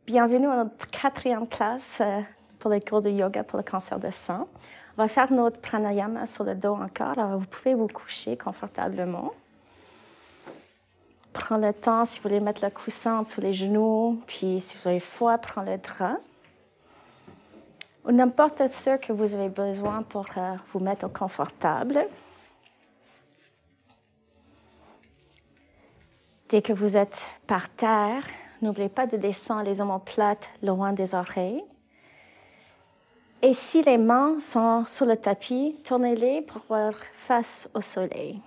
Bienvenue à notre 4e classe pour le cours de yoga pour le cancer de sang. On va faire notre pranayama sur le dos encore. Alors, vous pouvez vous coucher confortablement. Prenez le temps, si vous voulez mettre le coussin sous les genoux, puis si vous avez froid, prenez le drap. Ou n'importe ce que vous avez besoin pour vous mettre confortable. Dès que vous êtes par terre, n'oubliez pas de descendre les omoplates loin des oreilles. Et si les mains sont sur le tapis, tournez-les pour voir face au soleil.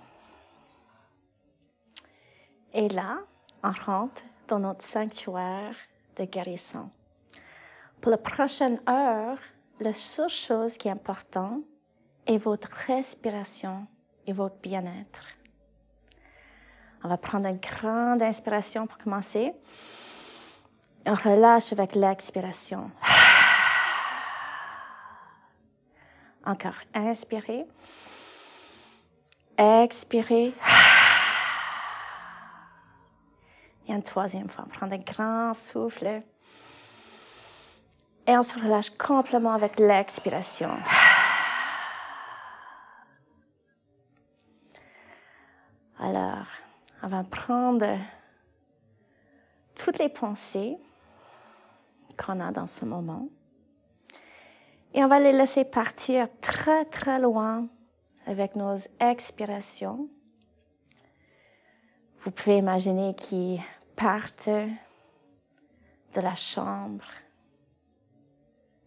Et là, on rentre dans notre sanctuaire de guérison. Pour la prochaine heure, la seule chose qui est importante est votre respiration et votre bien-être. On va prendre une grande inspiration pour commencer. On relâche avec l'expiration. Encore, inspirez. Expirez. Et une troisième fois, prendre un grand souffle. Et on se relâche complètement avec l'expiration. Alors, on va prendre toutes les pensées qu'on a dans ce moment et on va les laisser partir très, très loin avec nos expirations. Vous pouvez imaginer qu'ils partent de la chambre,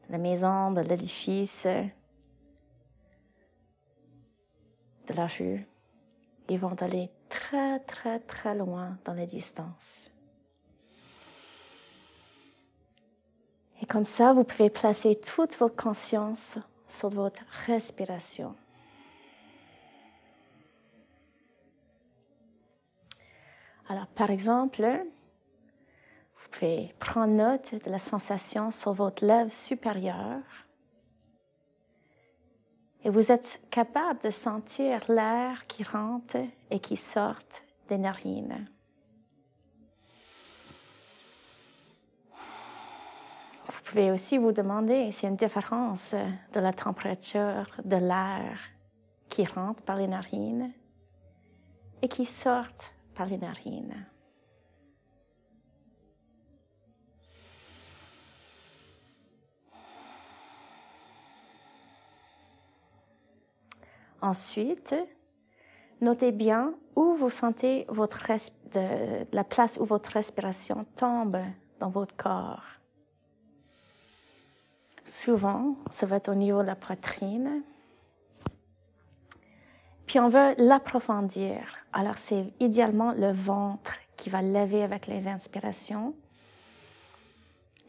de la maison, de l'édifice, de la rue. Ils vont aller très, très, très loin dans les distances. Et comme ça, vous pouvez placer toute votre conscience sur votre respiration. Alors, par exemple, vous pouvez prendre note de la sensation sur votre lèvre supérieure. Et vous êtes capable de sentir l'air qui rentre et qui sort des narines. Vous pouvez aussi vous demander s'il y a une différence de la température de l'air qui rentre par les narines et qui sort par les narines. Ensuite, notez bien où vous sentez la place où votre respiration tombe dans votre corps. Souvent, ça va être au niveau de la poitrine. Puis on veut l'approfondir. Alors, c'est idéalement le ventre qui va lever avec les inspirations.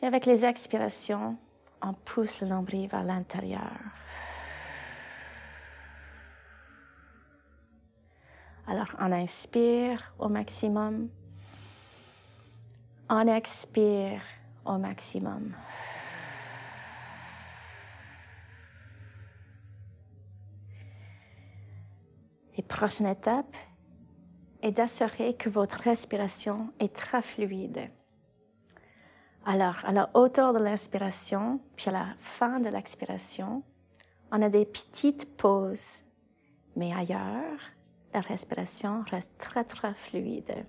Et avec les expirations, on pousse le nombril vers l'intérieur. Alors, on inspire au maximum. On expire au maximum. Et prochaine étape est d'assurer que votre respiration est très fluide. Alors, à la hauteur de l'inspiration, puis à la fin de l'expiration, on a des petites pauses. Mais ailleurs, la respiration reste très, très fluide.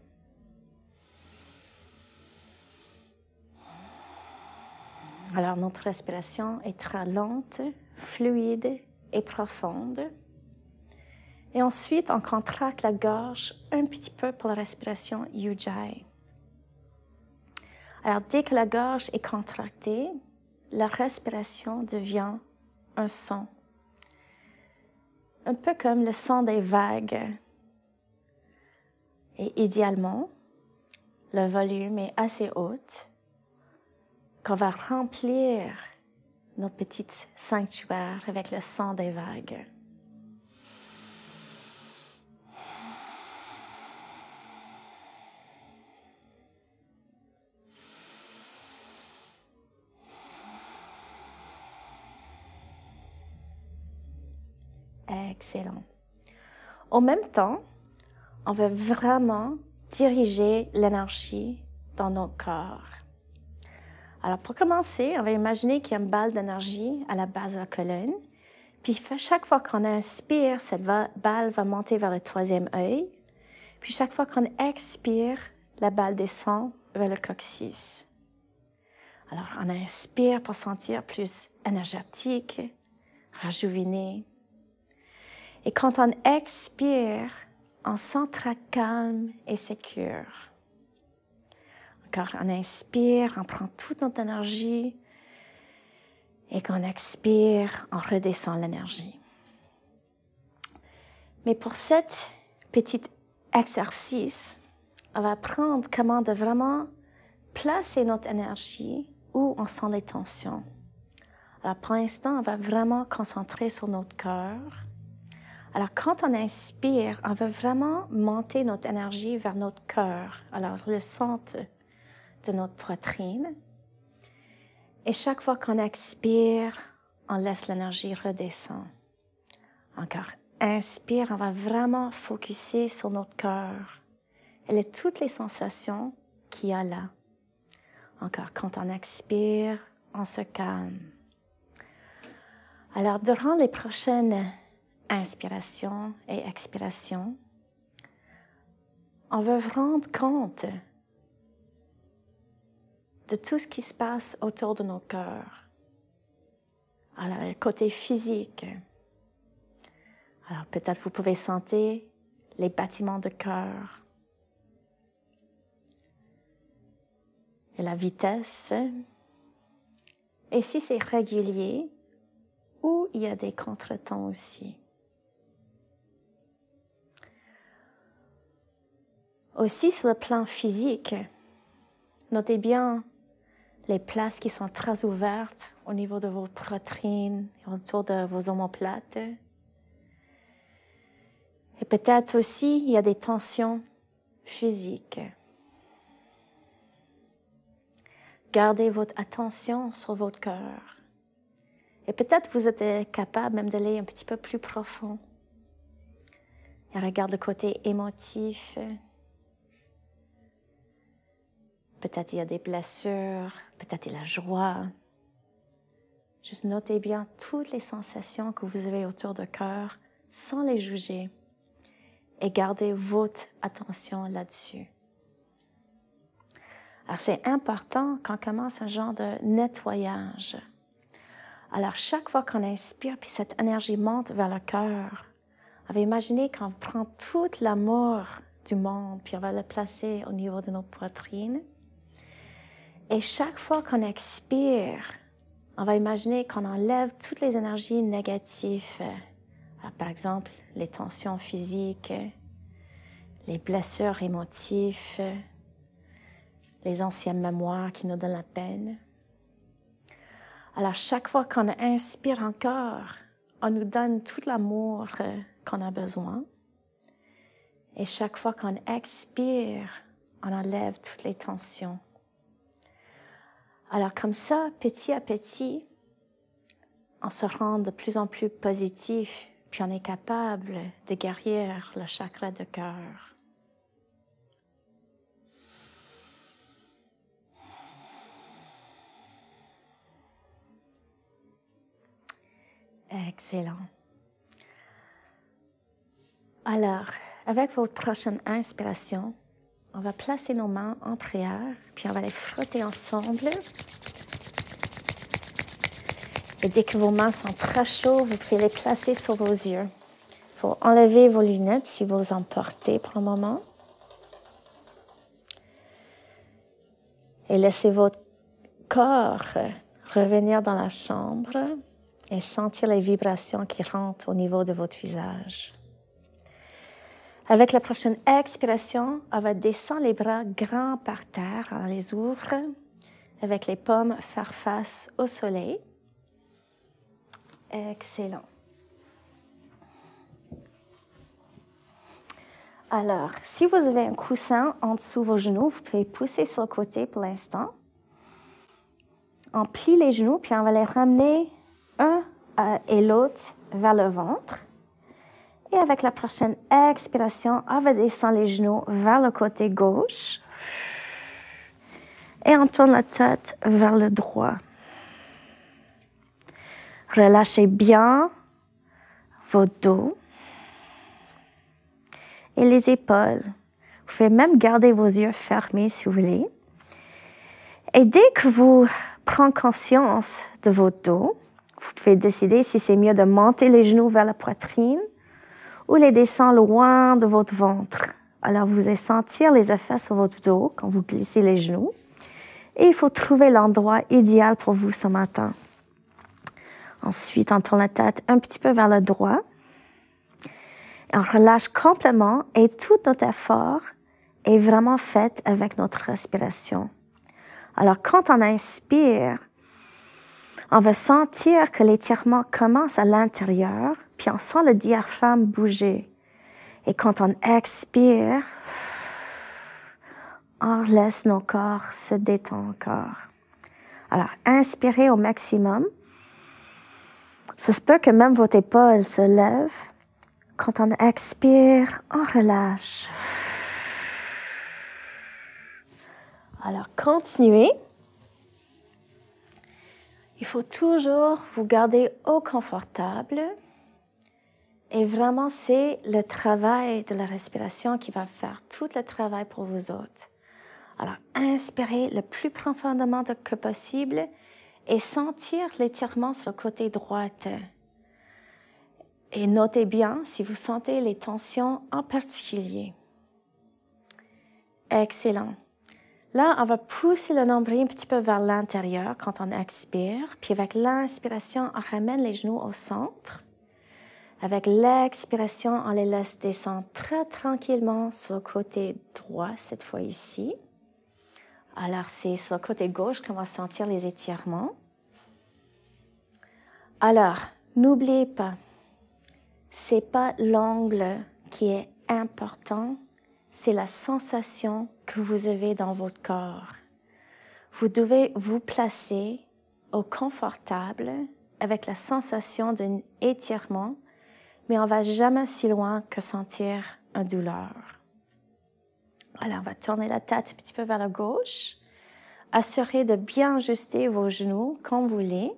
Alors, notre respiration est très lente, fluide et profonde. Et ensuite, on contracte la gorge un petit peu pour la respiration Ujjayi. Alors, dès que la gorge est contractée, la respiration devient un son. Un peu comme le son des vagues. Et idéalement, le volume est assez haut qu'on va remplir nos petits sanctuaires avec le son des vagues. Excellent. En même temps, on veut vraiment diriger l'énergie dans notre corps. Alors, pour commencer, on va imaginer qu'il y a une balle d'énergie à la base de la colonne. Puis, chaque fois qu'on inspire, cette balle va monter vers le troisième œil. Puis, chaque fois qu'on expire, la balle descend vers le coccyx. Alors, on inspire pour sentir plus énergétique, rajeuni. Et quand on expire, on sent très calme et sécure. Encore, on inspire, on prend toute notre énergie. Et quand on expire, on redescend l'énergie. Mais pour cet petit exercice, on va apprendre comment de vraiment placer notre énergie où on sent les tensions. Alors, pour l'instant, on va vraiment concentrer sur notre cœur. Alors, quand on inspire, on va vraiment monter notre énergie vers notre cœur, alors le centre de notre poitrine. Et chaque fois qu'on expire, on laisse l'énergie redescendre. Encore, inspire, on va vraiment focuser sur notre cœur et toutes les sensations qu'il y a là. Encore, quand on expire, on se calme. Alors, durant les prochaines inspirations et expirations, on va se rendre compte de tout ce qui se passe autour de nos cœurs. Alors, le côté physique. Alors, peut-être vous pouvez sentir les battements de cœur. Et la vitesse. Et si c'est régulier, ou il y a des contretemps aussi. Aussi, sur le plan physique, notez bien les places qui sont très ouvertes au niveau de vos poitrines, autour de vos omoplates. Et peut-être aussi, il y a des tensions physiques. Gardez votre attention sur votre cœur. Et peut-être vous êtes capable même d'aller un petit peu plus profond. Et regarde le côté émotif. Peut-être il y a des blessures, peut-être il y a la joie. Juste notez bien toutes les sensations que vous avez autour du cœur sans les juger. Et gardez votre attention là-dessus. Alors, c'est important quand on commence un genre de nettoyage. Alors, chaque fois qu'on inspire, puis cette énergie monte vers le cœur, on va imaginer qu'on prend tout l'amour du monde, puis on va le placer au niveau de notre poitrine. Et chaque fois qu'on expire, on va imaginer qu'on enlève toutes les énergies négatives. Alors, par exemple, les tensions physiques, les blessures émotives, les anciennes mémoires qui nous donnent la peine. Alors, chaque fois qu'on inspire encore, on nous donne tout l'amour qu'on a besoin. Et chaque fois qu'on expire, on enlève toutes les tensions. Alors, comme ça, petit à petit, on se rend de plus en plus positif, puis on est capable de guérir le chakra de cœur. Excellent. Alors, avec votre prochaine inspiration, on va placer nos mains en prière, puis on va les frotter ensemble. Et dès que vos mains sont très chaudes, vous pouvez les placer sur vos yeux. Il faut enlever vos lunettes si vous en portez pour un moment. Et laissez votre corps revenir dans la chambre et sentir les vibrations qui rentrent au niveau de votre visage. Avec la prochaine expiration, on va descendre les bras grands par terre. On les ouvre avec les paumes faire face au soleil. Excellent. Alors, si vous avez un coussin en dessous de vos genoux, vous pouvez pousser sur le côté pour l'instant. On plie les genoux, puis on va les ramener un et l'autre vers le ventre. Et avec la prochaine expiration, on va descendre les genoux vers le côté gauche. Et on tourne la tête vers le droit. Relâchez bien votre dos et les épaules. Vous pouvez même garder vos yeux fermés si vous voulez. Et dès que vous prenez conscience de votre dos, vous pouvez décider si c'est mieux de monter les genoux vers la poitrine ou les descendre loin de votre ventre. Alors, vous allez sentir les effets sur votre dos quand vous glissez les genoux. Et il faut trouver l'endroit idéal pour vous ce matin. Ensuite, on tourne la tête un petit peu vers le droit. Et on relâche complètement et tout notre effort est vraiment fait avec notre respiration. Alors, quand on inspire, on va sentir que l'étirement commence à l'intérieur, puis on sent le diaphragme bouger. Et quand on expire, on laisse nos corps se détendre encore. Alors, inspirez au maximum. Ça se peut que même votre épaule se lève. Quand on expire, on relâche. Alors, continuez. Il faut toujours vous garder au confortable. Et vraiment, c'est le travail de la respiration qui va faire tout le travail pour vous autres. Alors, inspirez le plus profondément que possible et sentir l'étirement sur le côté droit. Et notez bien si vous sentez les tensions en particulier. Excellent. Là, on va pousser le nombril un petit peu vers l'intérieur quand on expire. Puis avec l'inspiration, on ramène les genoux au centre. Avec l'expiration, on les laisse descendre très tranquillement sur le côté droit, cette fois ici. Alors, c'est sur le côté gauche qu'on va sentir les étirements. Alors, n'oubliez pas, c'est pas l'angle qui est important, c'est la sensation que vous avez dans votre corps. Vous devez vous placer au confortable avec la sensation d'un étirement, mais on ne va jamais si loin que sentir une douleur. Alors, on va tourner la tête un petit peu vers la gauche. Assurez de bien ajuster vos genoux comme vous voulez.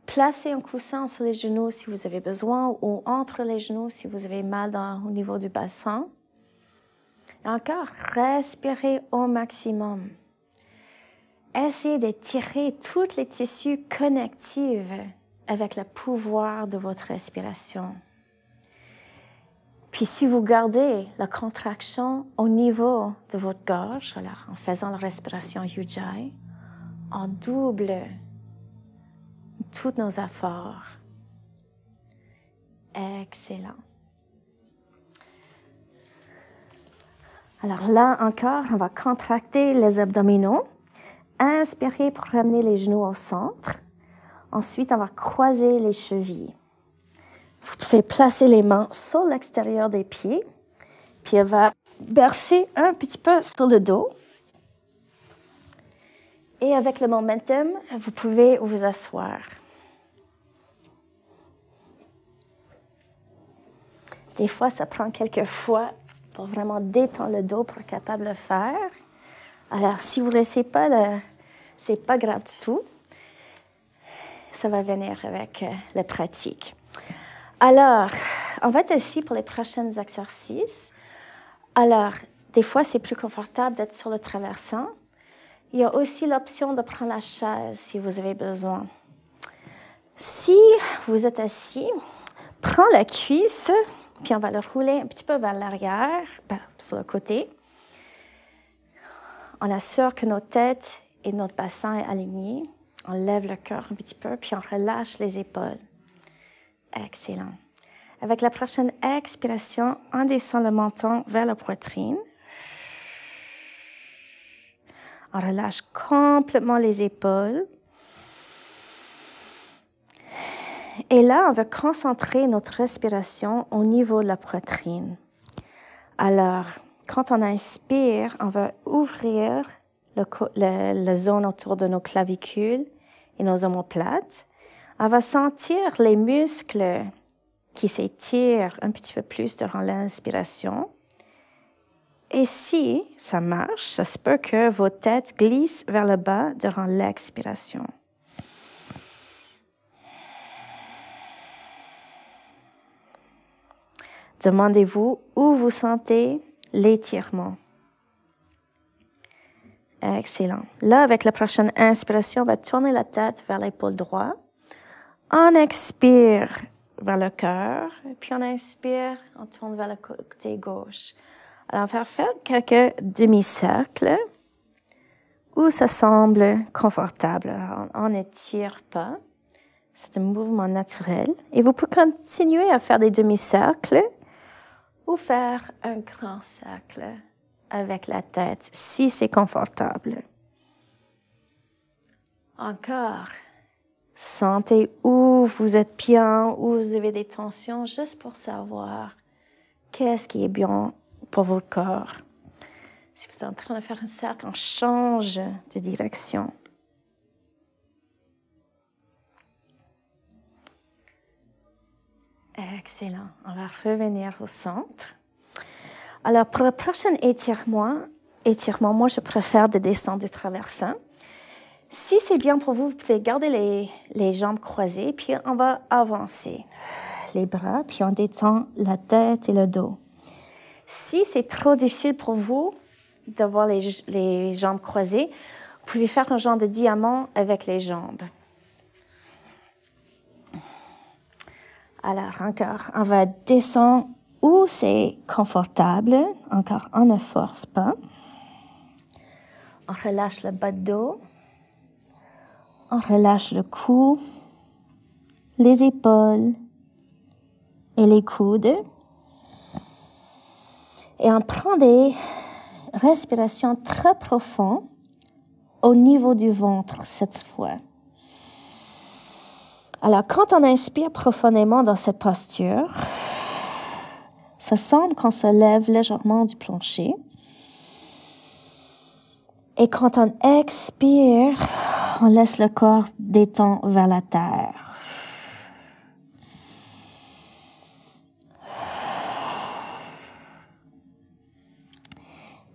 Placez un coussin sur les genoux si vous avez besoin ou entre les genoux si vous avez mal au niveau du bassin. Et encore, respirez au maximum. Essayez d'étirer tous les tissus connectifs avec le pouvoir de votre respiration. Puis si vous gardez la contraction au niveau de votre gorge, alors en faisant la respiration Ujjayi, on double tous nos efforts. Excellent. Alors là encore, on va contracter les abdominaux. Inspirez pour ramener les genoux au centre. Ensuite, on va croiser les chevilles. Vous pouvez placer les mains sur l'extérieur des pieds, puis on va bercer un petit peu sur le dos. Et avec le momentum, vous pouvez vous asseoir. Des fois, ça prend quelques fois pour vraiment détendre le dos pour être capable de le faire. Alors, si vous ne laissez pas, c'est pas grave du tout. Ça va venir avec la pratique. Alors, on va être assis pour les prochains exercices. Alors, des fois, c'est plus confortable d'être sur le traversing. Il y a aussi l'option de prendre la chaise si vous avez besoin. Si vous êtes assis, prends la cuisse, puis on va le rouler un petit peu vers l'arrière, sur le côté. On assure que notre tête et notre bassin est alignés. On lève le cœur un petit peu, puis on relâche les épaules. Excellent. Avec la prochaine expiration, on descend le menton vers la poitrine. On relâche complètement les épaules. Et là, on va concentrer notre respiration au niveau de la poitrine. Alors, quand on inspire, on va ouvrir la zone autour de nos clavicules et nos omoplates. On va sentir les muscles qui s'étirent un petit peu plus durant l'inspiration. Et si ça marche, ça se peut que vos têtes glissent vers le bas durant l'expiration. Demandez-vous où vous sentez l'étirement. Excellent. Là, avec la prochaine inspiration, on va tourner la tête vers l'épaule droite. On expire vers le cœur, puis on inspire, on tourne vers le côté gauche. Alors, on va faire quelques demi-cercles où ça semble confortable. Alors, on n'étire pas. C'est un mouvement naturel. Et vous pouvez continuer à faire des demi-cercles ou faire un grand cercle avec la tête, si c'est confortable. Encore. Sentez où vous êtes bien, où vous avez des tensions, juste pour savoir qu'est-ce qui est bien pour votre corps. Si vous êtes en train de faire un cercle, on change de direction. Excellent. On va revenir au centre. Alors, pour le prochain étirement, moi, je préfère de descendre du traversin. Si c'est bien pour vous, vous pouvez garder les jambes croisées, puis on va avancer les bras, puis on détend la tête et le dos. Si c'est trop difficile pour vous d'avoir les jambes croisées, vous pouvez faire un genre de diamant avec les jambes. Alors, encore, on va descendre où c'est confortable. Encore, on ne force pas. On relâche le bas de dos. On relâche le cou, les épaules et les coudes. Et on prend des respirations très profondes au niveau du ventre cette fois. Alors, quand on inspire profondément dans cette posture, ça semble qu'on se lève légèrement du plancher. Et quand on expire, on laisse le corps détendre vers la terre.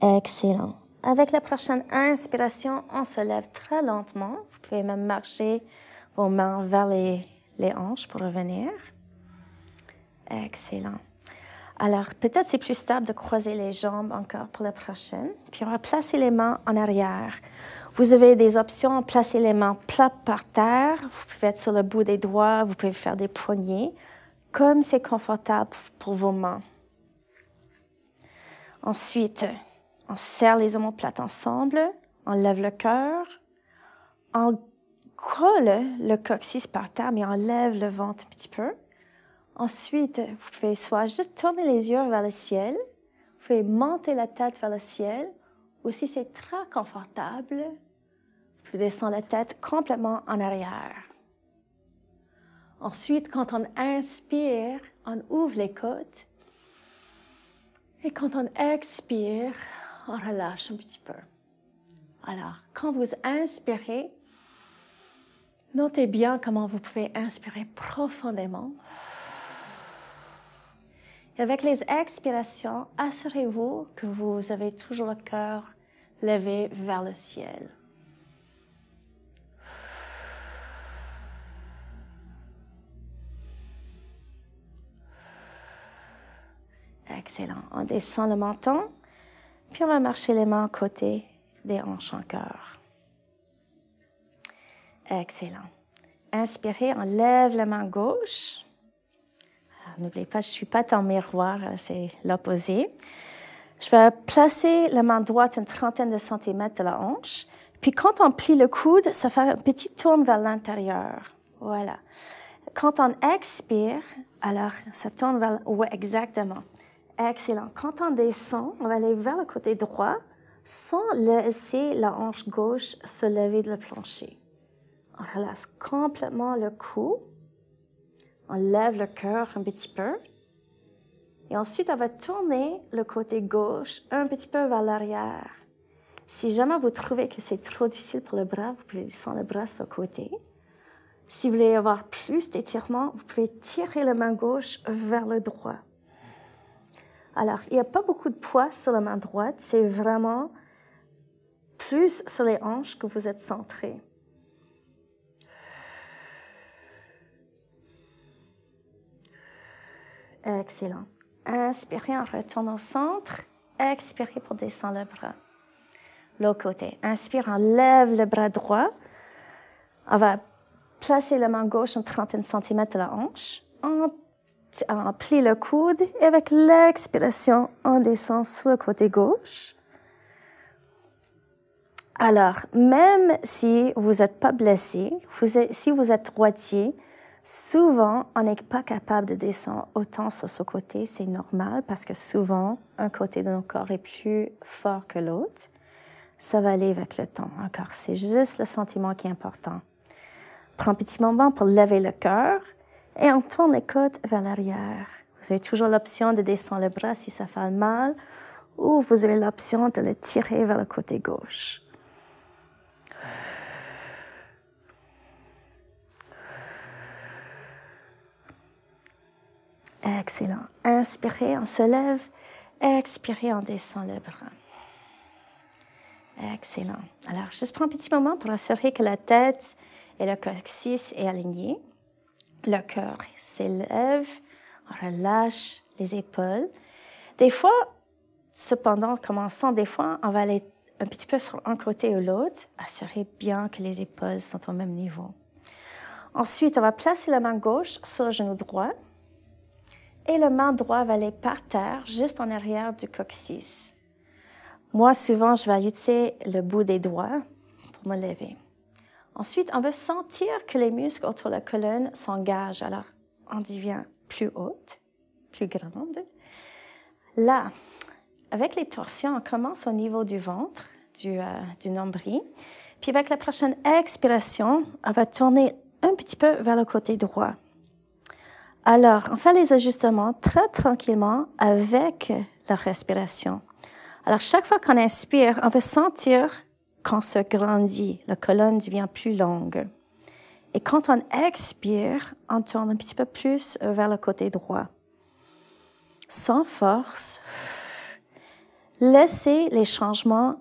Excellent. Avec la prochaine inspiration, on se lève très lentement. Vous pouvez même marcher vos mains vers les hanches pour revenir. Excellent. Alors, peut-être c'est plus stable de croiser les jambes encore pour la prochaine. Puis on va placer les mains en arrière. Vous avez des options, placer les mains plates par terre. Vous pouvez être sur le bout des doigts, vous pouvez faire des poignées, comme c'est confortable pour vos mains. Ensuite, on serre les omoplates ensemble, on lève le cœur, on colle le coccyx par terre, mais on lève le ventre un petit peu. Ensuite, vous pouvez soit juste tourner les yeux vers le ciel, vous pouvez monter la tête vers le ciel, ou si c'est très confortable, vous pouvez descendre la tête complètement en arrière. Ensuite, quand on inspire, on ouvre les côtes, et quand on expire, on relâche un petit peu. Alors, quand vous inspirez, notez bien comment vous pouvez inspirer profondément. Et avec les expirations, assurez-vous que vous avez toujours le cœur levé vers le ciel. Excellent. On descend le menton, puis on va marcher les mains à côté des hanches encore. Excellent. Inspirez, on lève la main gauche. N'oubliez pas, je ne suis pas en miroir, c'est l'opposé. Je vais placer la main droite une trentaine de centimètres de la hanche. Puis quand on plie le coude, ça fait un petit tourne vers l'intérieur. Voilà. Quand on expire, alors ça tourne vers... Oui, exactement. Excellent. Quand on descend, on va aller vers le côté droit sans laisser la hanche gauche se lever de le plancher. On relâche complètement le cou. On lève le cœur un petit peu. Et ensuite, on va tourner le côté gauche un petit peu vers l'arrière. Si jamais vous trouvez que c'est trop difficile pour le bras, vous pouvez descendre le bras sur le côté. Si vous voulez avoir plus d'étirement, vous pouvez tirer la main gauche vers le droit. Alors, il n'y a pas beaucoup de poids sur la main droite, c'est vraiment plus sur les hanches que vous êtes centré. Excellent. Inspirez en retourne au centre. Expirez pour descendre le bras. L'autre côté. Inspire, on lève le bras droit. On va placer la main gauche une trentaine de centimètres de la hanche. On plie le coude et avec l'expiration, on descend sur le côté gauche. Alors, même si vous n'êtes pas blessé, si vous êtes droitier, souvent, on n'est pas capable de descendre autant sur ce côté. C'est normal parce que souvent, un côté de notre corps est plus fort que l'autre. Ça va aller avec le temps encore. C'est juste le sentiment qui est important. Prends un petit moment pour lever le cœur et on tourne les côtes vers l'arrière. Vous avez toujours l'option de descendre le bras si ça fait mal ou vous avez l'option de le tirer vers le côté gauche. Excellent. Inspirez, on se lève. Expirez, on descend le bras. Excellent. Alors, juste prends un petit moment pour assurer que la tête et le coccyx est aligné. Le cœur s'élève. On relâche les épaules. Des fois, cependant, en commençant, des fois, on va aller un petit peu sur un côté ou l'autre. Assurez bien que les épaules sont au même niveau. Ensuite, on va placer la main gauche sur le genou droit. Et la main droite va aller par terre, juste en arrière du coccyx. Moi, souvent, je vais utiliser le bout des doigts pour me lever. Ensuite, on va sentir que les muscles autour de la colonne s'engagent. Alors, on devient plus haute, plus grande. Là, avec les torsions, on commence au niveau du ventre, du nombril. Puis avec la prochaine expiration, on va tourner un petit peu vers le côté droit. Alors, on fait les ajustements très tranquillement avec la respiration. Alors, chaque fois qu'on inspire, on va sentir qu'on se grandit, la colonne devient plus longue. Et quand on expire, on tourne un petit peu plus vers le côté droit. Sans force, laissez les changements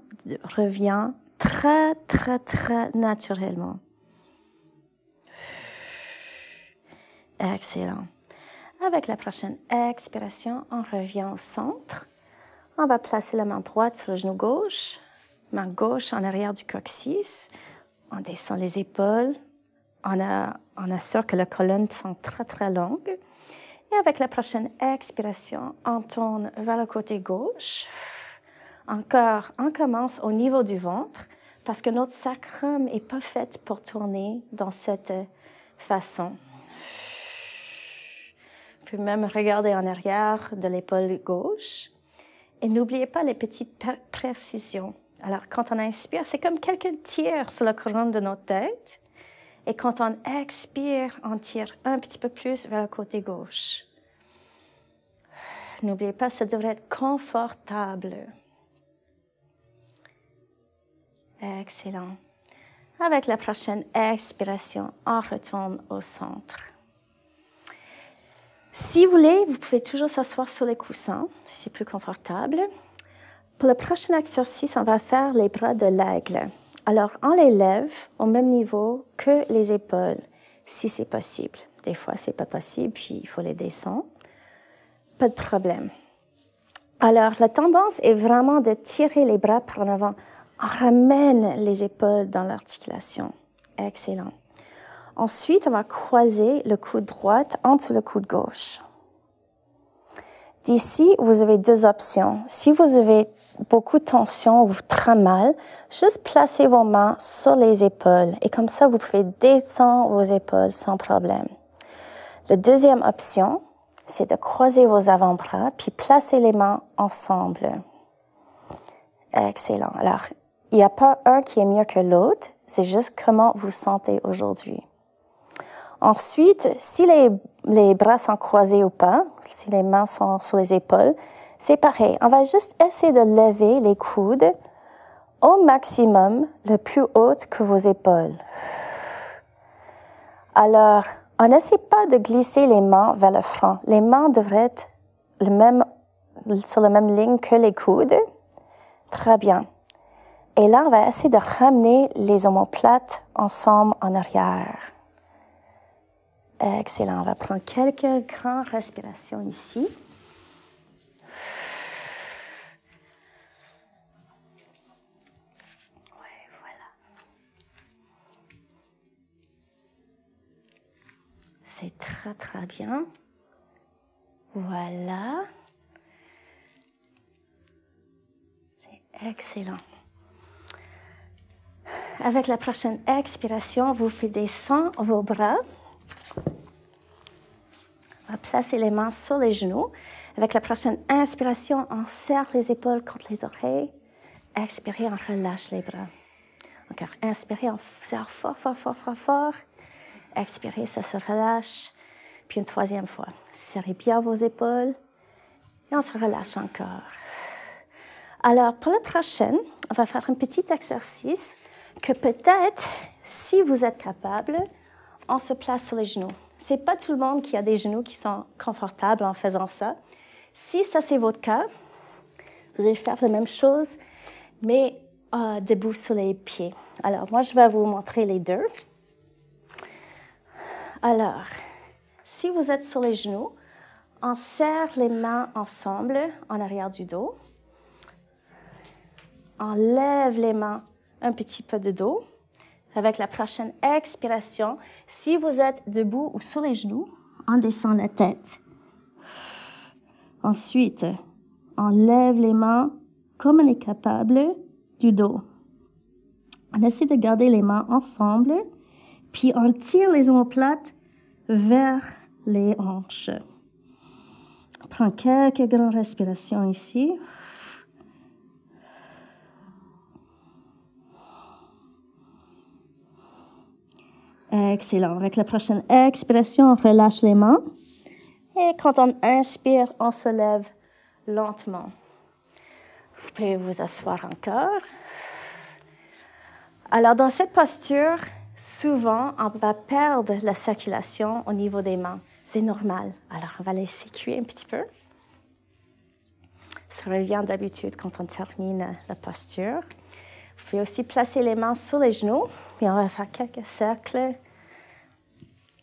revenir très, très, très naturellement. Excellent. Avec la prochaine expiration, on revient au centre. On va placer la main droite sur le genou gauche, main gauche en arrière du coccyx. On descend les épaules. On assure que la colonne sont très, très longue. Et avec la prochaine expiration, on tourne vers le côté gauche. Encore, on commence au niveau du ventre parce que notre sacrum n'est pas fait pour tourner dans cette façon. Vous pouvez même regarder en arrière de l'épaule gauche. Et n'oubliez pas les petites précisions. Alors, quand on inspire, c'est comme quelques tirs sur la couronne de notre tête. Et quand on expire, on tire un petit peu plus vers le côté gauche. N'oubliez pas, ça devrait être confortable. Excellent. Avec la prochaine expiration, on retourne au centre. Si vous voulez, vous pouvez toujours s'asseoir sur les coussins, si c'est plus confortable. Pour le prochain exercice, on va faire les bras de l'aigle. Alors, on les lève au même niveau que les épaules, si c'est possible. Des fois, c'est pas possible, puis il faut les descendre. Pas de problème. Alors, la tendance est vraiment de tirer les bras par en avant. On ramène les épaules dans l'articulation. Excellent. Ensuite, on va croiser le coude droit entre le coude gauche. D'ici, vous avez deux options. Si vous avez beaucoup de tension ou très mal, juste placez vos mains sur les épaules et comme ça, vous pouvez descendre vos épaules sans problème. La deuxième option, c'est de croiser vos avant-bras puis placer les mains ensemble. Excellent. Alors, il n'y a pas un qui est mieux que l'autre, c'est juste comment vous sentez aujourd'hui. Ensuite, si les bras sont croisés ou pas, si les mains sont sur les épaules, c'est pareil. On va juste essayer de lever les coudes au maximum, le plus haut que vos épaules. Alors, on n'essaie pas de glisser les mains vers le front. Les mains devraient être le même sur la même ligne que les coudes. Très bien. Et là, on va essayer de ramener les omoplates ensemble en arrière. Excellent. On va prendre quelques grandes respirations ici. C'est très, très bien. Voilà. C'est excellent. Avec la prochaine expiration, vous faites descendre vos bras. On va placer les mains sur les genoux. Avec la prochaine inspiration, on serre les épaules contre les oreilles. Expirez, on relâche les bras. Encore. Inspirez, on serre fort, fort, fort, fort, fort. Expirez, ça se relâche. Puis une troisième fois. Serrez bien vos épaules. Et on se relâche encore. Alors, pour la prochaine, on va faire un petit exercice que peut-être, si vous êtes capable, on se place sur les genoux. Ce n'est pas tout le monde qui a des genoux qui sont confortables en faisant ça. Si ça, c'est votre cas, vous allez faire la même chose, mais debout sur les pieds. Alors, moi, je vais vous montrer les deux. Alors, si vous êtes sur les genoux, on serre les mains ensemble en arrière du dos. On lève les mains un petit peu de dos. Avec la prochaine expiration, si vous êtes debout ou sur les genoux, on descend la tête. Ensuite, on lève les mains comme on est capable du dos. On essaie de garder les mains ensemble, puis on tire les omoplates vers les hanches. On prend quelques grandes respirations ici. Excellent. Avec la prochaine expiration, on relâche les mains. Et quand on inspire, on se lève lentement. Vous pouvez vous asseoir encore. Alors, dans cette posture, souvent, on va perdre la circulation au niveau des mains. C'est normal. Alors, on va laisser cuire un petit peu. Ça revient d'habitude quand on termine la posture. Vous pouvez aussi placer les mains sur les genoux. Et on va faire quelques cercles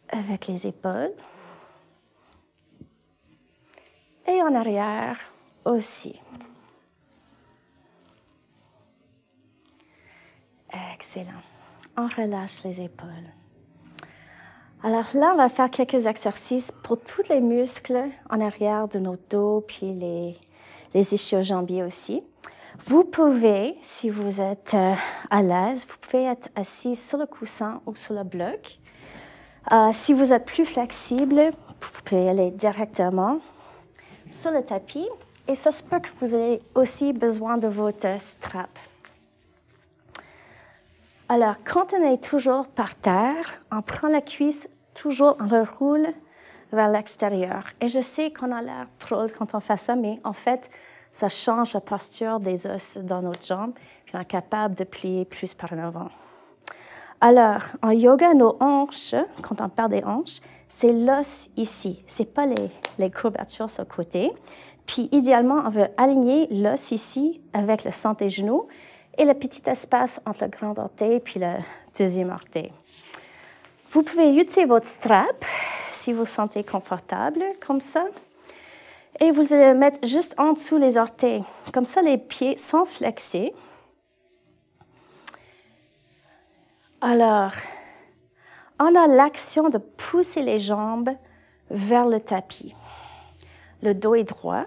avec les épaules. Et en arrière aussi. Excellent. On relâche les épaules. Alors là, on va faire quelques exercices pour tous les muscles en arrière de notre dos, puis les ischio-jambiers aussi. Vous pouvez, si vous êtes à l'aise, vous pouvez être assis sur le coussin ou sur le bloc. Si vous êtes plus flexible, vous pouvez aller directement sur le tapis. Et ça se peut que vous ayez aussi besoin de votre strap. Alors, quand on est toujours par terre, on prend la cuisse, toujours on le roule vers l'extérieur. Et je sais qu'on a l'air drôle quand on fait ça, mais en fait, ça change la posture des os dans notre jambe, puis on est capable de plier plus par l'avant. Alors, en yoga, nos hanches, quand on perd des hanches, c'est l'os ici. Ce n'est pas les courbatures sur le côté. Puis, idéalement, on veut aligner l'os ici avec le centre des genoux et le petit espace entre le grand orteil puis le deuxième orteil. Vous pouvez utiliser votre strap si vous vous sentez confortable, comme ça. Et vous allez le mettre juste en dessous les orteils. Comme ça, les pieds sont flexés. Alors, on a l'action de pousser les jambes vers le tapis. Le dos est droit.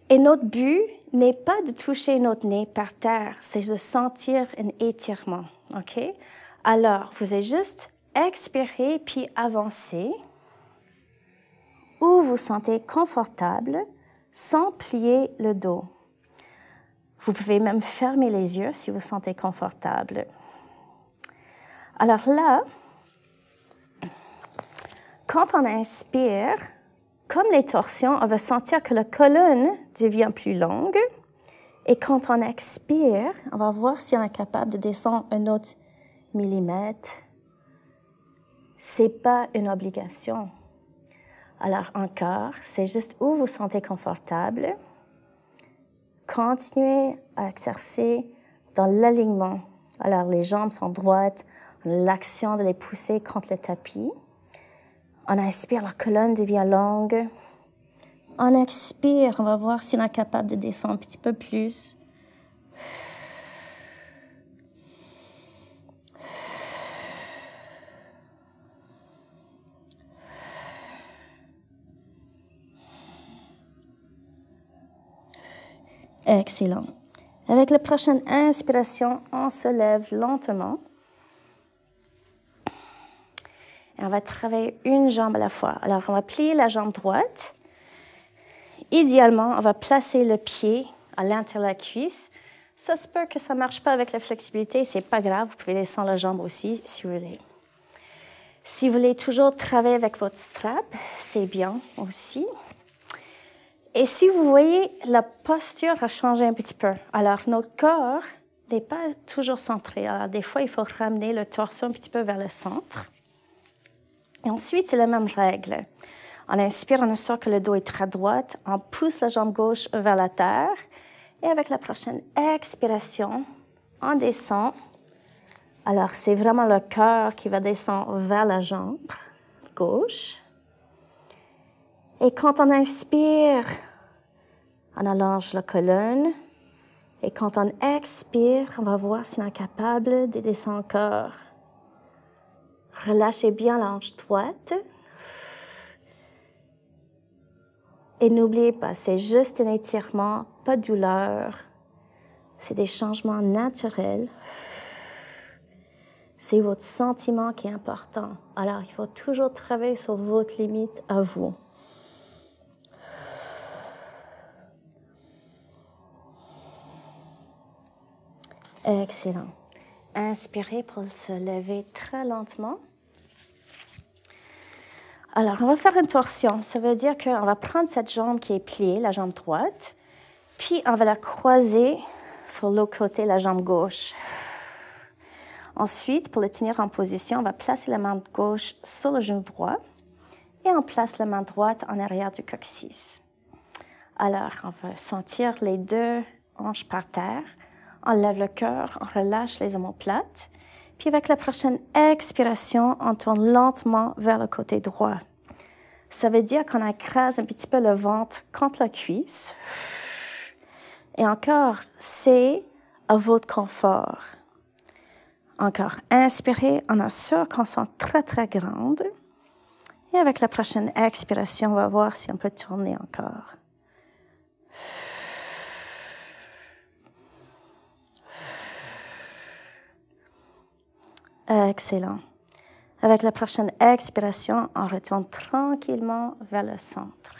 Et notre but n'est pas de toucher notre nez par terre, c'est de sentir un étirement. OK? Alors, vous allez juste expirer puis avancer où vous sentez confortable sans plier le dos. Vous pouvez même fermer les yeux si vous sentez confortable. Alors là, quand on inspire, comme les torsions, on va sentir que la colonne devient plus longue. Et quand on expire, on va voir si on est capable de descendre un autre millimètre. Ce n'est pas une obligation. Alors encore, c'est juste où vous vous sentez confortable. Continuez à exercer dans l'alignement. Alors les jambes sont droites, l'action de les pousser contre le tapis. On inspire, la colonne devient longue. On expire, on va voir si on est capable de descendre un petit peu plus. Excellent. Avec la prochaine inspiration, on se lève lentement. Et on va travailler une jambe à la fois. Alors, on va plier la jambe droite. Idéalement, on va placer le pied à l'intérieur de la cuisse. Ça se peut que ça ne marche pas avec la flexibilité, ce n'est pas grave, vous pouvez descendre la jambe aussi si vous voulez. Si vous voulez toujours travailler avec votre strap, c'est bien aussi. Et si vous voyez, la posture a changé un petit peu. Alors, notre corps n'est pas toujours centré. Alors, des fois, il faut ramener le torse un petit peu vers le centre. Et ensuite, c'est la même règle. On inspire, on assure que le dos est très droit. On pousse la jambe gauche vers la terre. Et avec la prochaine expiration, on descend. Alors, c'est vraiment le cœur qui va descendre vers la jambe gauche. Et quand on inspire, on allonge la colonne. Et quand on expire, on va voir si on est capable de descendre encore. Relâchez bien la hanche droite. Et n'oubliez pas, c'est juste un étirement, pas de douleur. C'est des changements naturels. C'est votre sentiment qui est important. Alors, il faut toujours travailler sur votre limite à vous. Excellent. Inspirez pour se lever très lentement. Alors, on va faire une torsion. Ça veut dire qu'on va prendre cette jambe qui est pliée, la jambe droite, puis on va la croiser sur l'autre côté, la jambe gauche. Ensuite, pour le tenir en position, on va placer la main gauche sur le genou droit et on place la main droite en arrière du coccyx. Alors, on va sentir les deux hanches par terre. On lève le cœur, on relâche les omoplates. Puis avec la prochaine expiration, on tourne lentement vers le côté droit. Ça veut dire qu'on écrase un petit peu le ventre contre la cuisse. Et encore, c'est à votre confort. Encore, inspirez, on assure qu'on sent très, très grande. Et avec la prochaine expiration, on va voir si on peut tourner encore. Excellent. Avec la prochaine expiration, on retourne tranquillement vers le centre.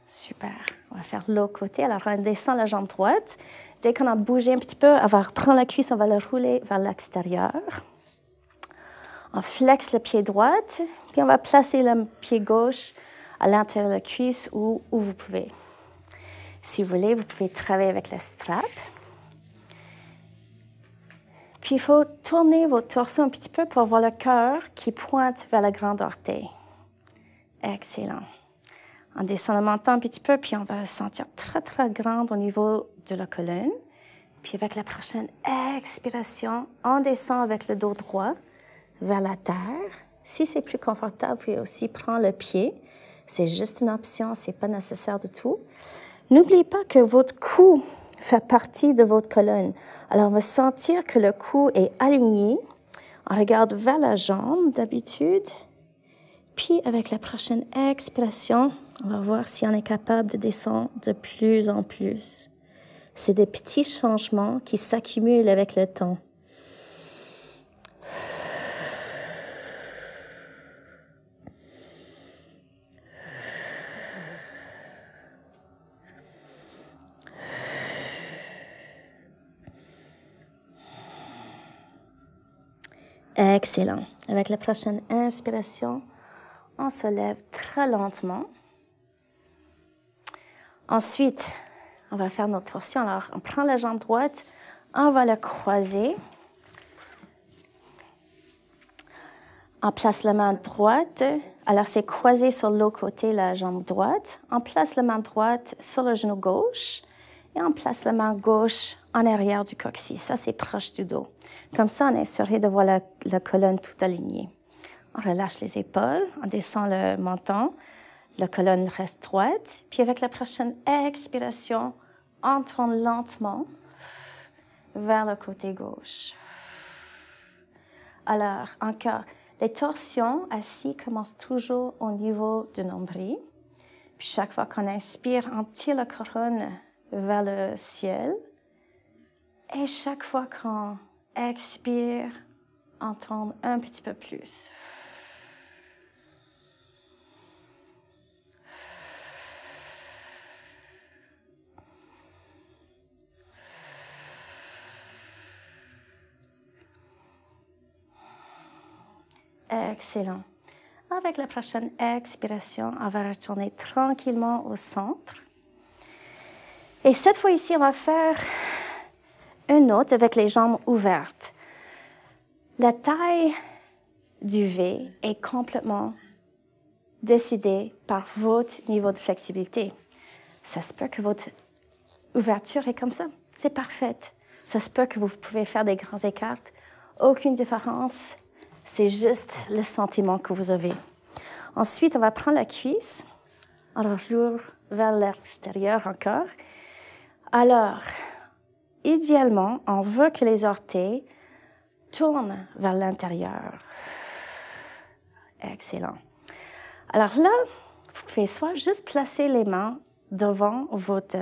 Super. On va faire l'autre côté. Alors, on descend la jambe droite. Dès qu'on a bougé un petit peu, on va reprendre la cuisse, on va la rouler vers l'extérieur. On flexe le pied droit, puis on va placer le pied gauche à l'intérieur de la cuisse où vous pouvez. Si vous voulez, vous pouvez travailler avec le strap. Puis, il faut tourner votre torse un petit peu pour voir le cœur qui pointe vers la grande orteil. Excellent. On descend le menton un petit peu, puis on va se sentir très, très grande au niveau de la colonne. Puis, avec la prochaine expiration, on descend avec le dos droit vers la terre. Si c'est plus confortable, vous pouvez aussi prendre le pied. C'est juste une option, ce n'est pas nécessaire du tout. N'oubliez pas que votre cou fait partie de votre colonne. Alors, on va sentir que le cou est aligné. On regarde vers la jambe d'habitude. Puis, avec la prochaine expiration, on va voir si on est capable de descendre de plus en plus. C'est des petits changements qui s'accumulent avec le temps. Excellent. Avec la prochaine inspiration, on se lève très lentement. Ensuite, on va faire notre torsion. Alors, on prend la jambe droite, on va la croiser. On place la main droite. Alors, c'est croisé sur l'autre côté, la jambe droite. On place la main droite sur le genou gauche. Et on place la main gauche en arrière du coccyx. Ça, c'est proche du dos. Comme ça, on est assuré de voir la colonne tout alignée. On relâche les épaules, on descend le menton. La colonne reste droite. Puis avec la prochaine expiration, on tourne lentement vers le côté gauche. Alors, encore, les torsions assis commencent toujours au niveau du nombril. Puis chaque fois qu'on inspire, on tire la couronne vers le ciel. Et chaque fois qu'on expire, on tourne un petit peu plus. Excellent. Avec la prochaine expiration, on va retourner tranquillement au centre. Et cette fois ici, on va faire une autre avec les jambes ouvertes. La taille du V est complètement décidée par votre niveau de flexibilité. Ça se peut que votre ouverture est comme ça. C'est parfait. Ça se peut que vous pouvez faire des grands écarts. Aucune différence. C'est juste le sentiment que vous avez. Ensuite, on va prendre la cuisse. On roule vers l'extérieur encore. Alors, idéalement, on veut que les orteils tournent vers l'intérieur. Excellent. Alors là, vous pouvez soit juste placer les mains devant votre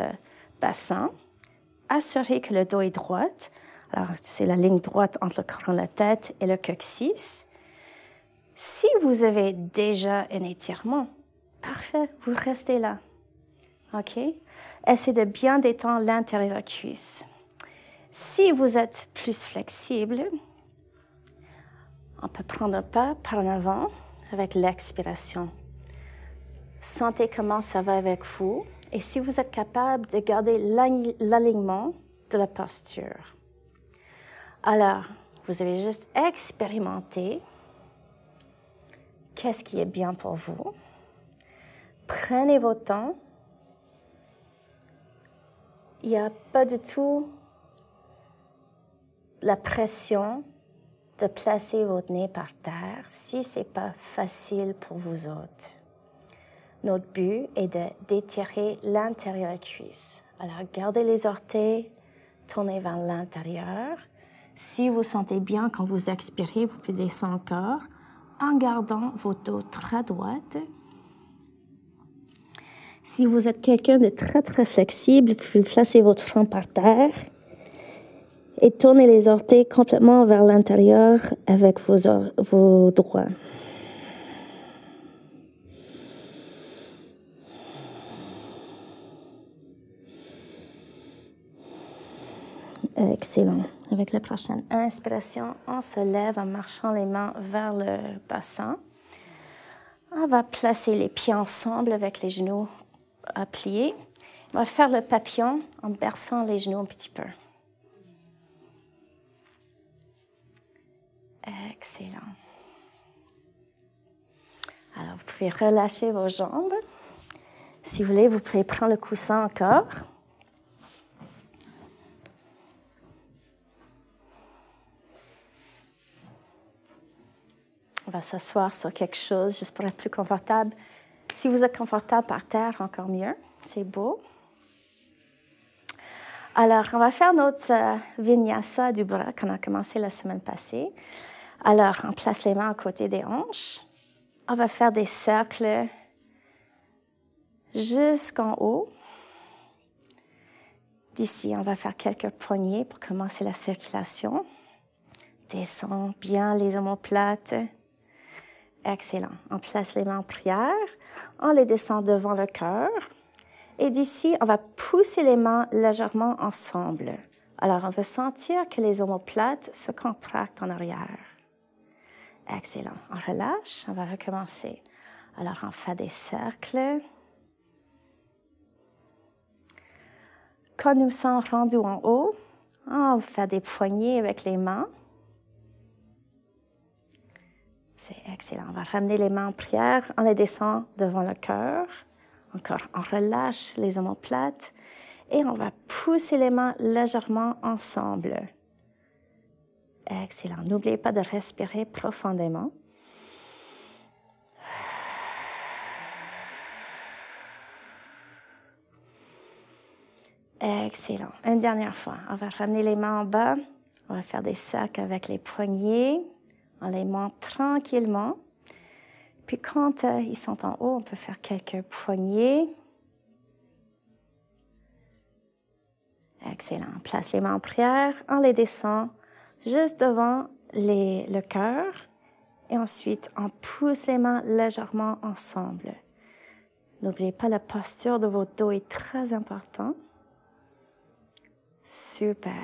bassin, assurer que le dos est droit. Alors, c'est la ligne droite entre le crâne, la tête et le coccyx. Si vous avez déjà un étirement, parfait, vous restez là. OK? Essayez de bien détendre l'intérieur de la cuisse. Si vous êtes plus flexible, on peut prendre un pas par en avant avec l'expiration. Sentez comment ça va avec vous. Et si vous êtes capable de garder l'alignement de la posture. Alors, vous avez juste expérimenté qu'est-ce qui est bien pour vous. Prenez votre temps. Il n'y a pas du tout la pression de placer votre nez par terre si ce n'est pas facile pour vous autres. Notre but est d'étirer l'intérieur de la cuisse. Alors, gardez les orteils, tournez vers l'intérieur. Si vous sentez bien quand vous expirez, vous pouvez descendre encore en gardant votre dos très droite. Si vous êtes quelqu'un de très, très flexible, vous pouvez placer votre front par terre et tourner les orteils complètement vers l'intérieur avec vos doigts. Excellent. Avec la prochaine inspiration, on se lève en marchant les mains vers le bassin. On va placer les pieds ensemble avec les genoux pliés. On va faire le papillon en berçant les genoux un petit peu. Excellent. Alors, vous pouvez relâcher vos jambes. Si vous voulez, vous pouvez prendre le coussin encore. On va s'asseoir sur quelque chose juste pour être plus confortable. Si vous êtes confortable par terre, encore mieux. C'est beau. Alors, on va faire notre vinyasa du bras qu'on a commencé la semaine passée. Alors, on place les mains à côté des hanches. On va faire des cercles jusqu'en haut. D'ici, on va faire quelques poignées pour commencer la circulation. Descend bien les omoplates. Excellent. On place les mains en prière. On les descend devant le cœur. Et d'ici, on va pousser les mains légèrement ensemble. Alors, on va sentir que les omoplates se contractent en arrière. Excellent. On relâche. On va recommencer. Alors, on fait des cercles. Quand nous sommes rendus en haut, on fait des poignées avec les mains. C'est excellent. On va ramener les mains en prière, on les descend devant le cœur. Encore, on relâche les omoplates et on va pousser les mains légèrement ensemble. Excellent. N'oubliez pas de respirer profondément. Excellent. Une dernière fois. On va ramener les mains en bas. On va faire des cercles avec les poignets. On les monte tranquillement. Puis quand ils sont en haut, on peut faire quelques poignées. Excellent. On place les mains en prière. On les descend juste devant le cœur. Et ensuite, on pousse les mains légèrement ensemble. N'oubliez pas, la posture de votre dos est très importante. Super.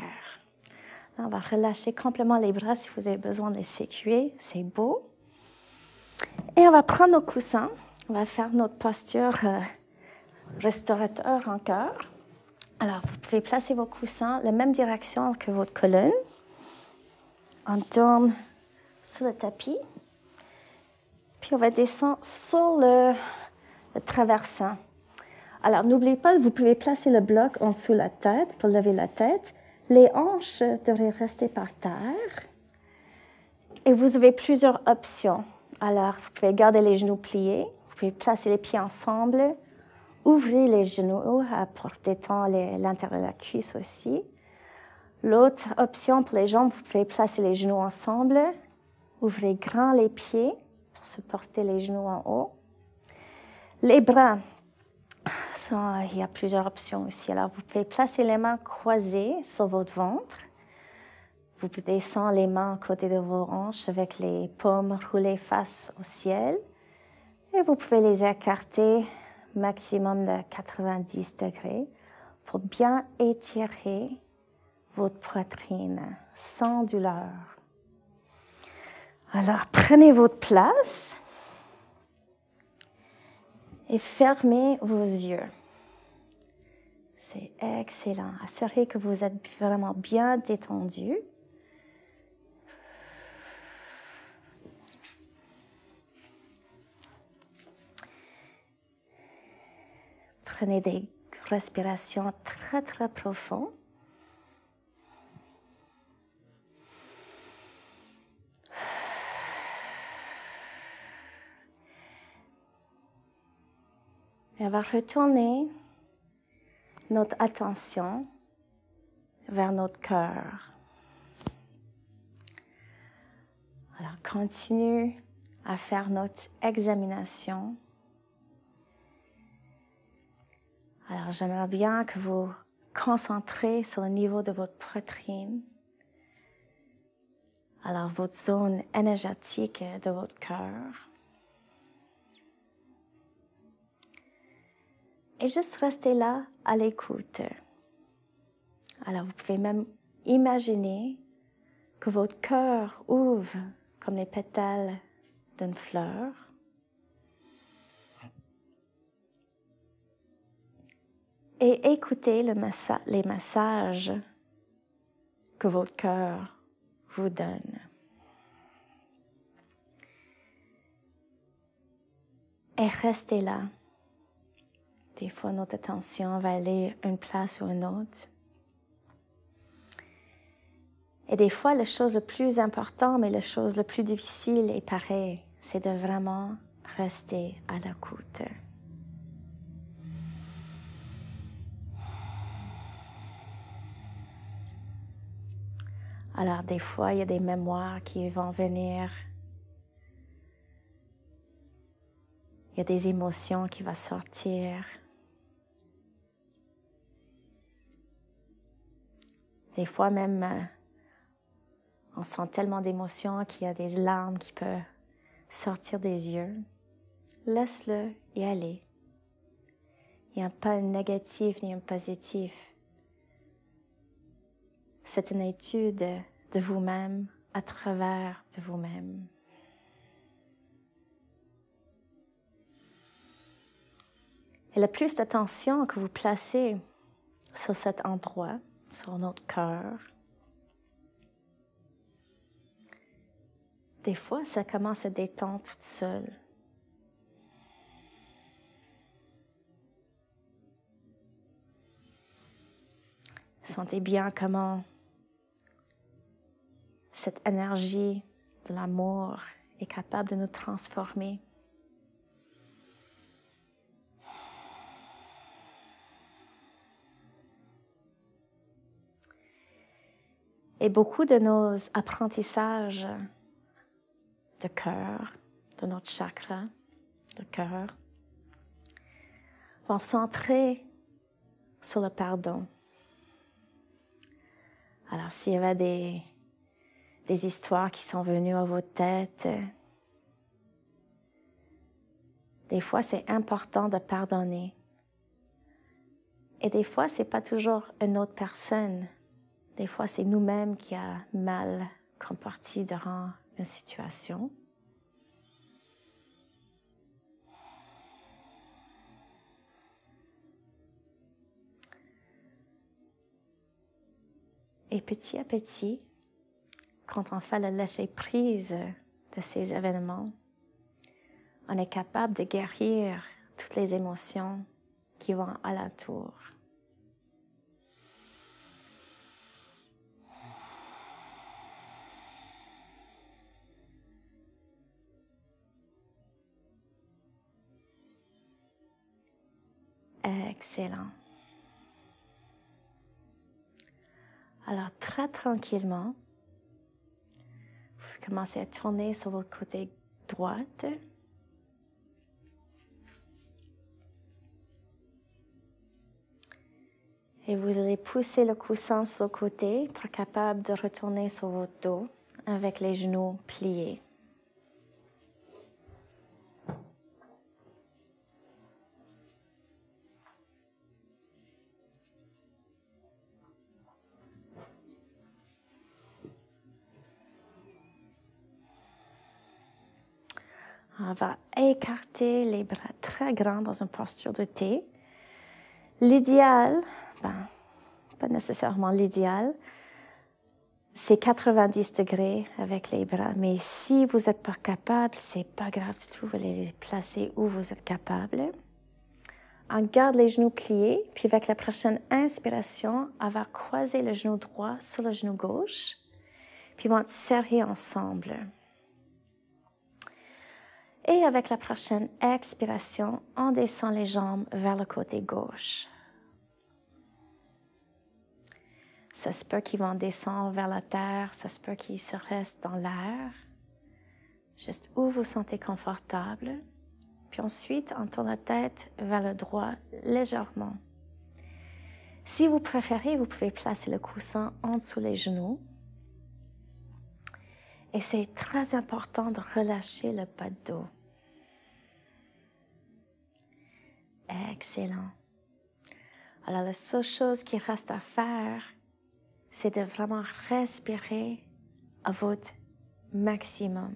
Là, on va relâcher complètement les bras si vous avez besoin de les sécuer. C'est beau. Et on va prendre nos coussins. On va faire notre posture restaurateur en cœur. Alors, vous pouvez placer vos coussins la même direction que votre colonne. On tourne sur le tapis. Puis, on va descendre sur le traversin. Alors, n'oubliez pas, vous pouvez placer le bloc en dessous de la tête pour lever la tête. Les hanches devraient rester par terre. Et vous avez plusieurs options. Alors, vous pouvez garder les genoux pliés. Vous pouvez placer les pieds ensemble. Ouvrez les genoux pour détendre l'intérieur de la cuisse aussi. L'autre option pour les jambes, vous pouvez placer les genoux ensemble. Ouvrez grand les pieds pour supporter les genoux en haut. Les bras, il y a plusieurs options aussi. Alors, vous pouvez placer les mains croisées sur votre ventre. Vous pouvez descendre les mains à côté de vos hanches avec les paumes roulées face au ciel. Et vous pouvez les écarter maximum de 90 degrés pour bien étirer votre poitrine sans douleur. Alors, prenez votre place et fermez vos yeux. C'est excellent. Assurez que vous êtes vraiment bien détendu. Prenez des respirations très, très profondes. Et on va retourner notre attention vers notre cœur. Alors, continue à faire notre examination. Alors, j'aimerais bien que vous concentrez sur le niveau de votre poitrine. Alors, votre zone énergétique de votre cœur. Et juste rester là à l'écoute. Alors, vous pouvez même imaginer que votre cœur ouvre comme les pétales d'une fleur. Et écoutez les messages que votre cœur vous donne. Et restez là. Des fois, notre attention va aller une place ou une autre. Et des fois, la chose la plus importante, mais la chose la plus difficile est pareil, c'est de vraiment rester à l'écoute. Alors, des fois, il y a des mémoires qui vont venir. Il y a des émotions qui vont sortir. Des fois même, on sent tellement d'émotions qu'il y a des larmes qui peuvent sortir des yeux. Laisse-le y aller. Il n'y a pas un négatif ni un positif. C'est une étude de vous-même à travers de vous-même. Et le plus d'attention que vous placez sur cet endroit, sur notre cœur, Des fois, ça commence à détendre toute seule. Sentez bien comment cette énergie de l'amour est capable de nous transformer. Et beaucoup de nos apprentissages de cœur, de notre chakra de cœur, vont centrer sur le pardon. Alors, s'il y avait des histoires qui sont venues à votre tête, des fois, c'est important de pardonner. Et des fois, ce n'est pas toujours une autre personne. Des fois, c'est nous-mêmes qui avons mal comporté durant une situation. Et petit à petit, quand on fait le lâcher-prise de ces événements, on est capable de guérir toutes les émotions qui vont alentour. Excellent. Alors, très tranquillement, vous commencez à tourner sur votre côté droit. Et vous allez pousser le coussin sur le côté pour être capable de retourner sur votre dos avec les genoux pliés. On va écarter les bras très grands dans une posture de T. L'idéal, pas nécessairement l'idéal, c'est 90 degrés avec les bras. Mais si vous n'êtes pas capable, c'est pas grave du tout. Vous allez les placer où vous êtes capable. On garde les genoux pliés, puis avec la prochaine inspiration, on va croiser le genou droit sur le genou gauche, puis on va serrer ensemble. Et avec la prochaine expiration, on descend les jambes vers le côté gauche. Ça se peut qu'ils vont descendre vers la terre, ça se peut qu'ils se restent dans l'air, juste où vous vous sentez confortable. Puis ensuite, on tourne la tête vers le droit légèrement. Si vous préférez, vous pouvez placer le coussin en dessous les genoux. Et c'est très important de relâcher le bas de dos. Excellent. Alors, la seule chose qui reste à faire, c'est de vraiment respirer à votre maximum.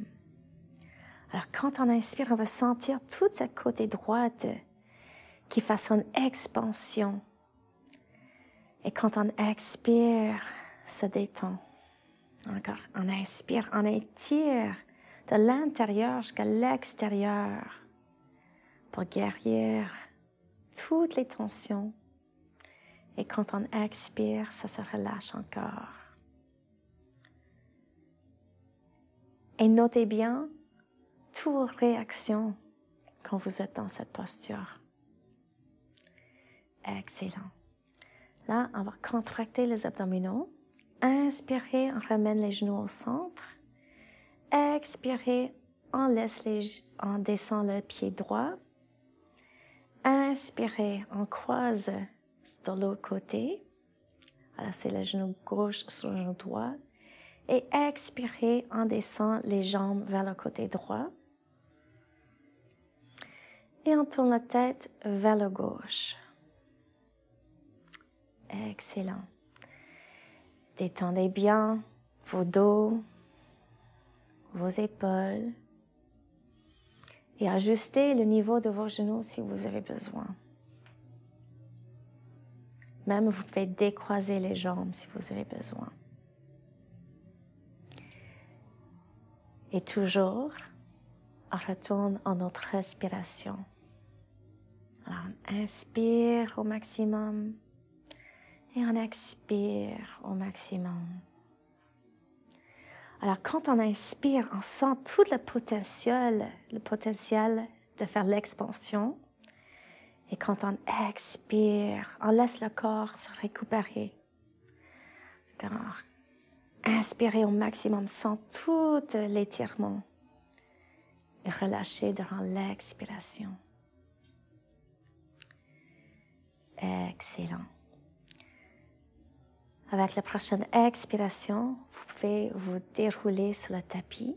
Alors, quand on inspire, on va sentir toute cette côté droite qui fasse une expansion. Et quand on expire, ça détend. Encore, on inspire, on étire de l'intérieur jusqu'à l'extérieur pour guérir toutes les tensions. Et quand on expire, ça se relâche encore. Et notez bien toutes vos réactions quand vous êtes dans cette posture. Excellent. Là, on va contracter les abdominaux. Inspirez, on ramène les genoux au centre. Expirez, on descend le pied droit. Inspirez, on croise de l'autre côté. Alors, c'est le genou gauche sur le genou droit. Et expirez, on descend les jambes vers le côté droit. Et on tourne la tête vers le gauche. Excellent. Détendez bien vos dos, vos épaules et ajustez le niveau de vos genoux si vous avez besoin. Même vous pouvez décroiser les jambes si vous avez besoin. Et toujours, on retourne à notre respiration. Alors, on inspire au maximum et on expire au maximum. Alors, quand on inspire, on sent tout le potentiel de faire l'expansion. Et quand on expire, on laisse le corps se récupérer. Alors, inspirez au maximum, sans tout l'étirement. Et relâchez durant l'expiration. Excellent. Avec la prochaine expiration, vous pouvez vous dérouler sur le tapis.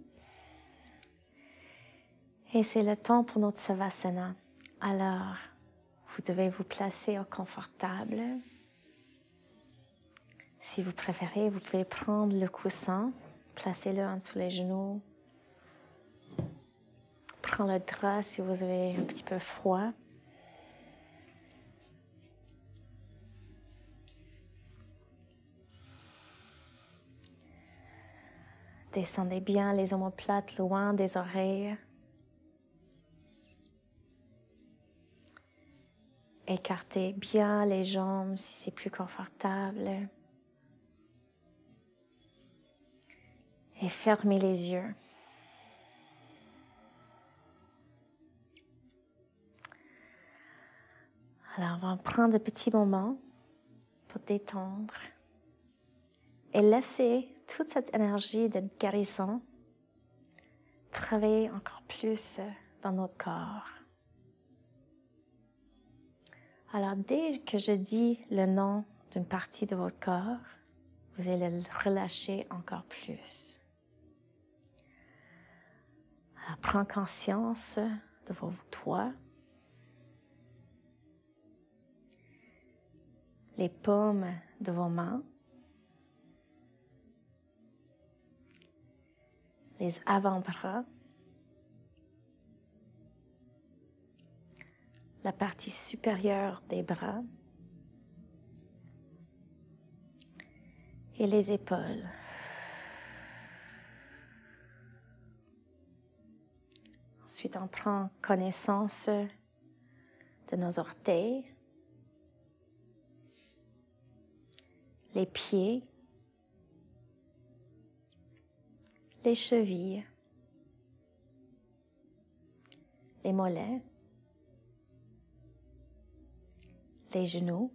Et c'est le temps pour notre Savasana. Alors, vous devez vous placer au confortable. Si vous préférez, vous pouvez prendre le coussin, placez-le en dessous les genoux. Prenez le drap si vous avez un petit peu froid. Descendez bien les omoplates loin des oreilles. Écartez bien les jambes si c'est plus confortable. Et fermez les yeux. Alors, on va prendre un petit moment pour détendre et laisser toute cette énergie de guérison travailler encore plus dans notre corps. Alors, dès que je dis le nom d'une partie de votre corps, vous allez le relâcher encore plus. Alors, prends conscience de vos doigts, les paumes de vos mains, les avant-bras, la partie supérieure des bras et les épaules. Ensuite, on prend connaissance de nos orteils, les pieds, les chevilles, les mollets, les genoux,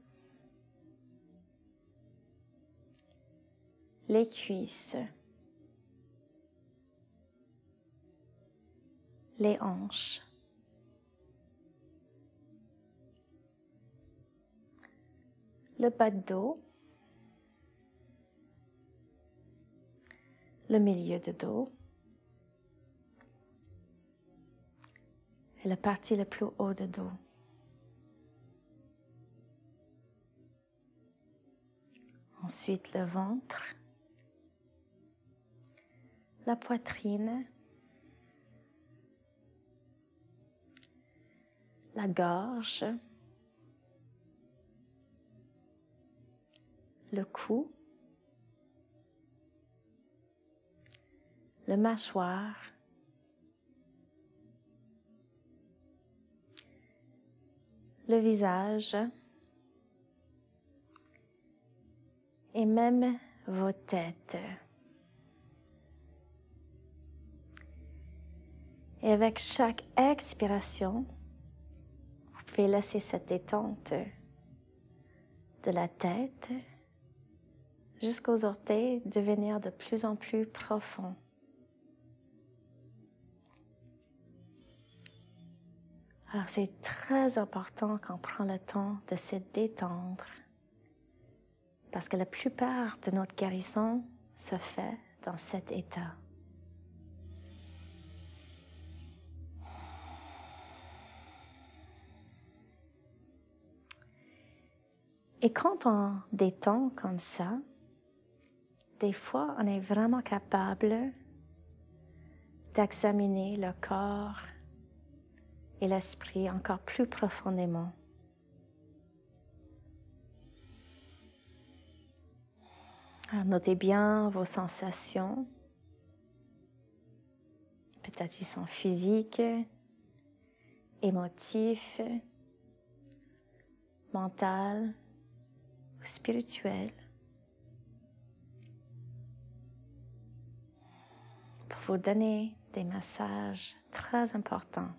les cuisses, les hanches, le bas de dos, le milieu de dos et la partie la plus haute de dos. Ensuite, le ventre, la poitrine, la gorge, le cou, le mâchoire, le visage et même vos têtes. Et avec chaque expiration, vous pouvez laisser cette détente de la tête jusqu'aux orteils devenir de plus en plus profond. Alors c'est très important qu'on prend le temps de se détendre parce que la plupart de notre guérison se fait dans cet état. Et quand on détend comme ça, des fois on est vraiment capable d'examiner le corps et l'esprit encore plus profondément. Alors, notez bien vos sensations. Peut-être ils sont physiques, émotifs, mentaux ou spirituels. Pour vous donner des messages très importants.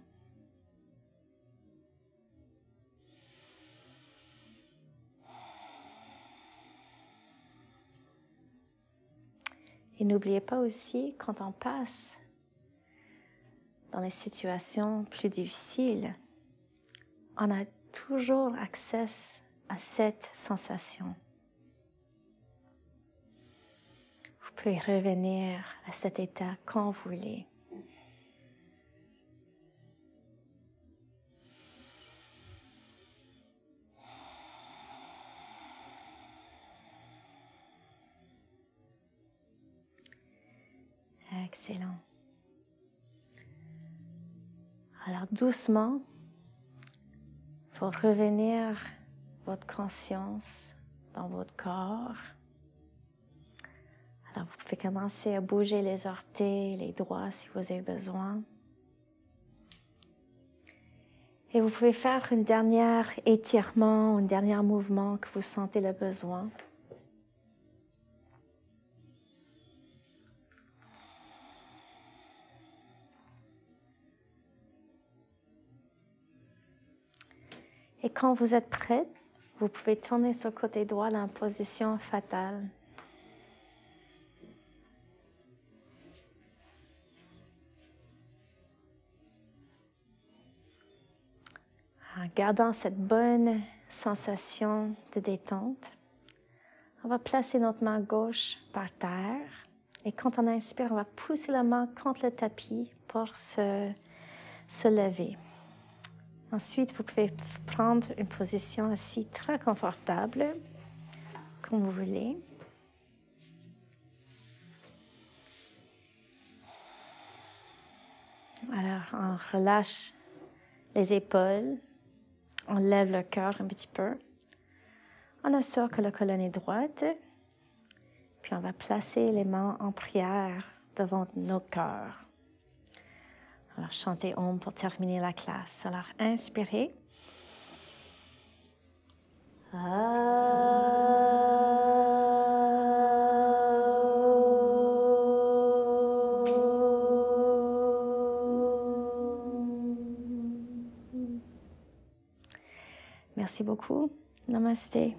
Et n'oubliez pas aussi, quand on passe dans les situations plus difficiles, on a toujours accès à cette sensation. Vous pouvez revenir à cet état quand vous voulez. Excellent. Alors doucement, il faut revenir votre conscience dans votre corps. Alors vous pouvez commencer à bouger les orteils, les doigts si vous avez besoin. Et vous pouvez faire un dernier étirement, un dernier mouvement que vous sentez le besoin. Et quand vous êtes prêt, vous pouvez tourner sur le côté droit dans la position fatale. En gardant cette bonne sensation de détente, on va placer notre main gauche par terre. Et quand on inspire, on va pousser la main contre le tapis pour se lever. Ensuite, vous pouvez prendre une position assise très confortable, comme vous voulez. Alors, on relâche les épaules, on lève le cœur un petit peu. On assure que la colonne est droite. Puis on va placer les mains en prière devant nos cœurs. Alors, chantez Om pour terminer la classe. Alors, inspirez. Merci beaucoup. Namasté.